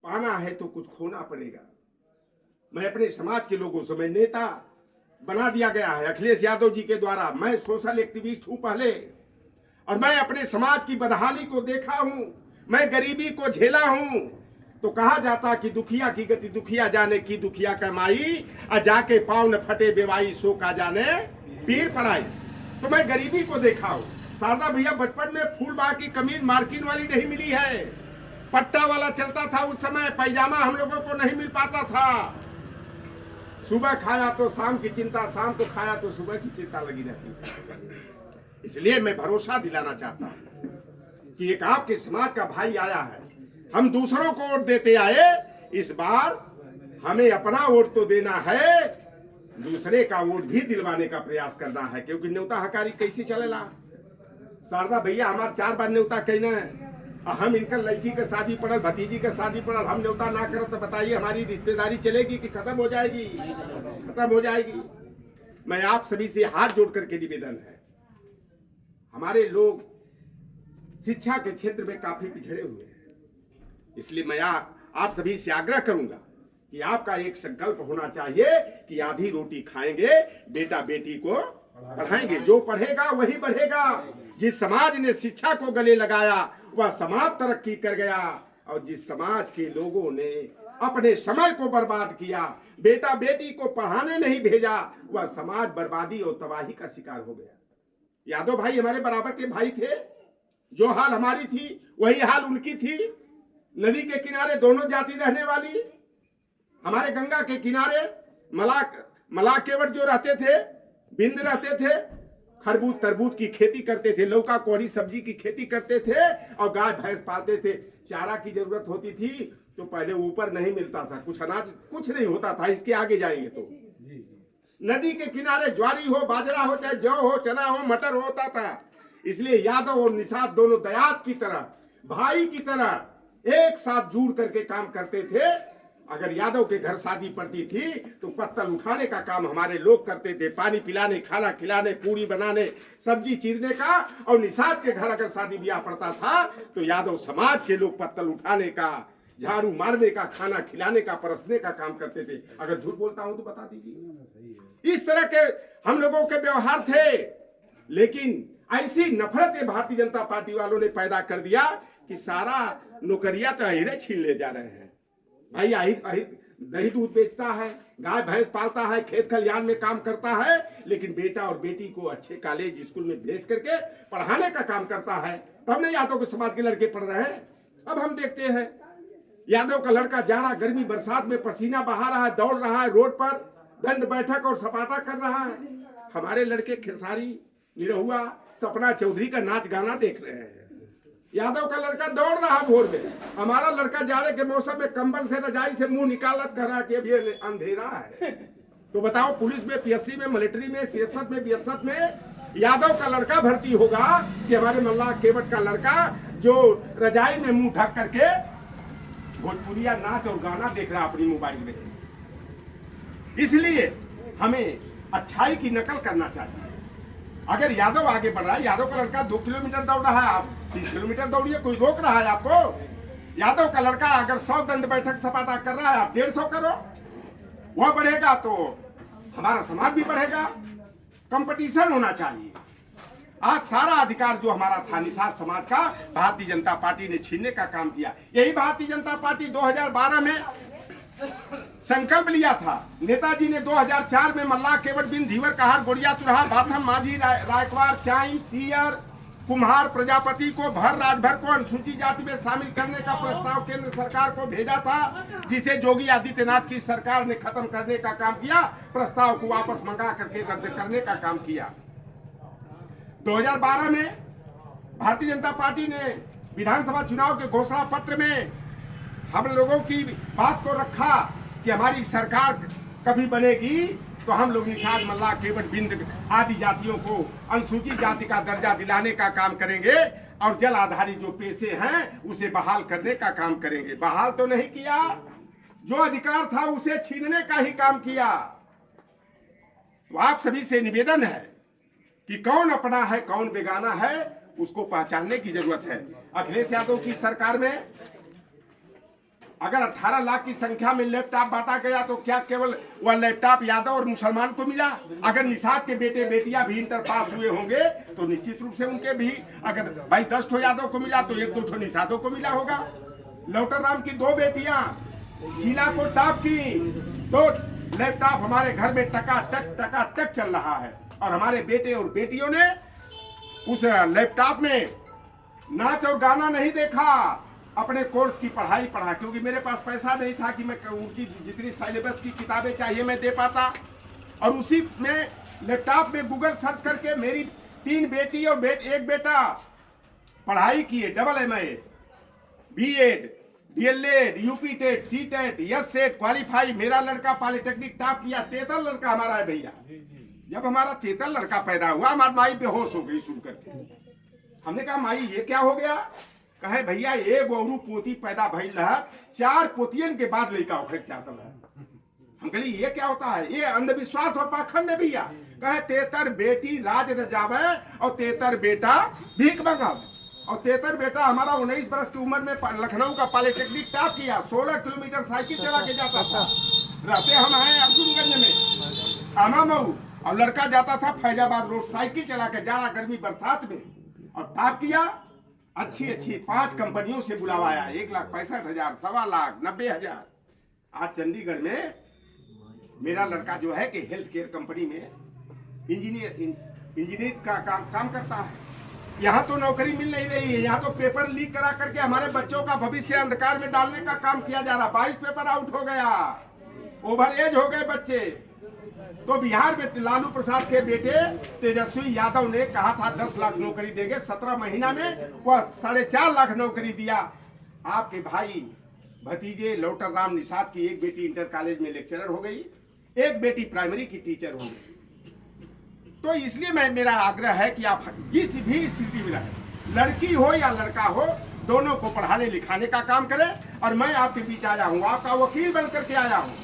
पाना है तो कुछ खोना पड़ेगा। मैं अपने समाज के लोगों से, मैं नेता बना दिया गया है अखिलेश यादव जी के द्वारा। मैं सोशल एक्टिविस्ट हूं पहले, और मैं अपने समाज की बदहाली को देखा हूं, मैं गरीबी को झेला हूं। तो कहा जाता कि दुखिया की गति दुखिया जाने की, दुखिया कमाई और जाके पाँव न फटे बेवाई, सो का जाने पीर पड़ाई। तो मैं गरीबी को देखा हूं। शारदा भैया, बचपन में फूलबाग की कमीज मार्किन वाली नहीं मिली है, पट्टा वाला चलता था उस समय, पैजामा हम लोगों को नहीं मिल पाता था। सुबह खाया तो शाम की चिंता, शाम को खाया तो सुबह की चिंता लगी रहती। इसलिए मैं भरोसा दिलाना चाहता हूं कि एक आपके समाज का भाई आया है। हम दूसरों को वोट देते आए, इस बार हमें अपना वोट तो देना है, दूसरे का वोट भी दिलवाने का प्रयास करना है। क्योंकि न्योता हकारी कैसे चलेला? शारदा भैया हमार 4 बार न्योता कहना है, हम इनका लड़की का शादी पड़ल, भतीजी का शादी पड़ल, हम न्योता ना करो तो बताइए हमारी रिश्तेदारी चलेगी कि खत्म हो जाएगी? खत्म हो जाएगी। मैं आप सभी से हाथ जोड़ करके निवेदन है, हमारे लोग शिक्षा के क्षेत्र में काफी पिछड़े हुए हैं। इसलिए मैं आप सभी से आग्रह करूंगा कि आपका एक संकल्प होना चाहिए कि आधी रोटी खाएंगे, बेटा बेटी को पढ़ाएंगे। जो पढ़ेगा वही बढ़ेगा। जिस समाज ने शिक्षा को गले लगाया वह समाज तरक्की कर गया, और जिस समाज के लोगों ने अपने समय को बर्बाद किया, बेटा बेटी को पढ़ाने नहीं भेजा, वह समाज बर्बादी और तबाही का शिकार हो गया। यादव भाई हमारे बराबर के भाई थे, जो हाल हमारी थी वही हाल उनकी थी। नदी के किनारे दोनों जाति रहने वाली, हमारे गंगा के किनारे मलाक केवट जो रहते थे, बिंद रहते थे, खरबूज तरबूज की खेती करते थे, लौका कोहड़ी सब्जी की खेती करते थे, और गाय भैंस पालते थे। चारा की जरूरत होती थी तो पहले ऊपर नहीं मिलता था, कुछ अनाज कुछ नहीं होता था। इसके आगे जाएंगे तो नदी के किनारे ज्वारी हो, बाजरा हो, चाहे जौ हो, चना हो, मटर होता था। इसलिए यादव और निषाद दोनों दयात की तरह, भाई की तरह एक साथ जुड़ करके काम करते थे। अगर यादव के घर शादी पड़ती थी तो पत्तल उठाने का काम हमारे लोग करते थे, पानी पिलाने, खाना खिलाने, पूरी बनाने, सब्जी चीरने का। और निषाद के घर अगर शादी ब्याह पड़ता था तो यादव समाज के लोग पत्तल उठाने का, झाड़ू मारने का, खाना खिलाने का, परसने का काम करते थे। अगर झूठ बोलता हूं तो बता दीजिए। इस तरह के हम लोगों के व्यवहार थे। लेकिन ऐसी नफरत भारतीय जनता पार्टी वालों ने पैदा कर दिया कि सारा नौकरियां तो अहिरे छीन ले जा रहे हैं। भाई दही दूध बेचता है, गाय भैंस पालता है, खेत खलिहान में काम करता है, लेकिन बेटा और बेटी को अच्छे कॉलेज स्कूल में भेज करके पढ़ाने का काम करता है। तब नहीं यादव के समाज के लड़के पढ़ रहे हैं। अब हम देखते हैं यादव का लड़का जाड़ा गर्मी बरसात में पसीना बहा रहा है, दौड़ रहा है रोड पर, दंड बैठक और सपाटा कर रहा है। हमारे लड़के खेसारी, निरहुआ, सपना चौधरी का नाच गाना देख रहे हैं। यादव का लड़का दौड़ रहा भोर में, हमारा लड़का जाड़े के मौसम में कंबल से रजाई से मुंह निकालत कर रहा कि अभी अंधेरा है। तो बताओ, पुलिस में, पीएससी में, मिलिट्री में, सीएसएफ में, बीएसएफ में यादव का लड़का भर्ती होगा कि हमारे मल्लाह केवट का लड़का जो रजाई में मुंह ढक करके भोजपुरिया नाच और गाना देख रहा अपनी मोबाइल में। इसलिए हमें अच्छाई की नकल करना चाहिए। अगर यादव आगे बढ़ रहा है, यादव का लड़का 2 किलोमीटर दौड़ रहा है, आप 3 किलोमीटर दौड़िए, कोई रोक रहा है आपको? यादव का लड़का अगर 100 दंड बैठक सपाटा कर रहा है, आप 150 करो, वह बढ़ेगा तो हमारा समाज भी बढ़ेगा। कंपटीशन होना चाहिए। आज सारा अधिकार जो हमारा था निषाद समाज का, भारतीय जनता पार्टी ने छीनने का काम किया। यही भारतीय जनता पार्टी 2012 में संकल्प लिया था। नेताजी ने 2004 में मल्लाह केवट बिन धीवर कहार गोड़िया तुरहा बाथम माझी रायकवार चाई तीयर कुम्हार प्रजापति को भर राजभर को अनुसूचित जाति में शामिल करने का प्रस्ताव केंद्र सरकार को भेजा था, जिसे योगी आदित्यनाथ की सरकार ने खत्म करने का काम किया। प्रस्ताव को वापस मंगा करके रद्द करने का काम किया। 2012 में भारतीय जनता पार्टी ने विधानसभा चुनाव के घोषणा पत्र में हम लोगों की बात को रखा कि हमारी सरकार कभी बनेगी तो हम लोग निषाद मल्लाह केवट बिंद आदि जातियों को अनुसूचित जाति का दर्जा दिलाने का काम करेंगे और जल आधारित जो पेशे हैं उसे बहाल करने का काम करेंगे। बहाल तो नहीं किया, जो अधिकार था उसे छीनने का ही काम किया। तो आप सभी से निवेदन है कि कौन अपना है कौन बेगाना है, उसको पहचानने की जरूरत है। अखिलेश यादव की सरकार में अगर 18 लाख की संख्या में लैपटॉप बांटा गया तो क्या केवल वह लैपटॉप यादव और मुसलमान को मिला? अगर निषाद के बेटे बेटियां भी इंटर पास हुए होंगे तो निश्चित रूप से उनके भी, अगर भाई 10 ठो यादव को मिला तो 1-2 ठो निषादों को मिला होगा। लौटर राम की 2 बेटियां शीला को टॉप की, तो लैपटॉप हमारे घर में टका टक चल रहा है। और हमारे बेटे और बेटियों ने उस लैपटॉप में नाच और गाना नहीं देखा, अपने कोर्स की पढ़ाई पढ़ा, क्योंकि मेरे पास पैसा नहीं था कि मैं उनकी जितनी सिलेबस की किताबें चाहिए मैं दे पाता। और उसी में लैपटॉप में गूगल सर्च करके मेरी 3 बेटी और एक बेटा पढ़ाई किए, double MA, BEd, DLEd, UP TET, CTET, yes SET qualify. मेरा लड़का पॉलिटेक्निक टॉप किया। 33 लड़का हमारा है भैया। जब हमारा 33 लड़का पैदा हुआ, हमारी माई बेहोश हो गई सुन करके। हमने कहा माई ये क्या हो गया? कहे भैया एक औरू पोती पैदा भइल रहा, 4 पोतियन के बाद लड़का उखड़ चाहता है। हम कहली ये क्या होता है? ये अंधविश्वास और पाखंड है भैया। कहे 33 बेटी राज रजावे और 33 बेटा भीख मंगावे। और 33 बेटा हमारा 19 वर्ष की उम्र में लखनऊ का पॉलिटेक्निक टॉप किया, 16 किलोमीटर साइकिल चला के जाता था। रहते हम हैं अर्जुनगंज में आमामऊ, और लड़का जाता था फैजाबाद रोड साइकिल चला के, जाड़ा गर्मी बरसात में, और टॉप किया। अच्छी 5 कंपनियों से बुलावा आया, 1,65,000, 1.25 लाख, 90,000। आज चंडीगढ़ में मेरा लड़का जो है कि हेल्थ केयर कंपनी में इंजीनियर का काम करता है। यहाँ तो नौकरी मिल नहीं रही है, यहाँ तो पेपर लीक करा करके हमारे बच्चों का भविष्य अंधकार में डालने का काम किया जा रहा। 22 पेपर आउट हो गया, ओवर एज हो गए बच्चे। तो बिहार में लालू प्रसाद के बेटे तेजस्वी यादव ने कहा था 10 लाख नौकरी देंगे, 17 महीना में वह 4.5 लाख नौकरी दिया। आपके भाई भतीजे लौटर राम निषाद की एक बेटी इंटर कॉलेज में लेक्चरर हो गई, एक बेटी प्राइमरी की टीचर हो गई। तो इसलिए मेरा आग्रह है कि आप जिस भी स्थिति में रहे, लड़की हो या लड़का हो, दोनों को पढ़ाने लिखाने का काम करें। और मैं आपके बीच आया हूँ, आपका वकील बनकर के आया हूँ।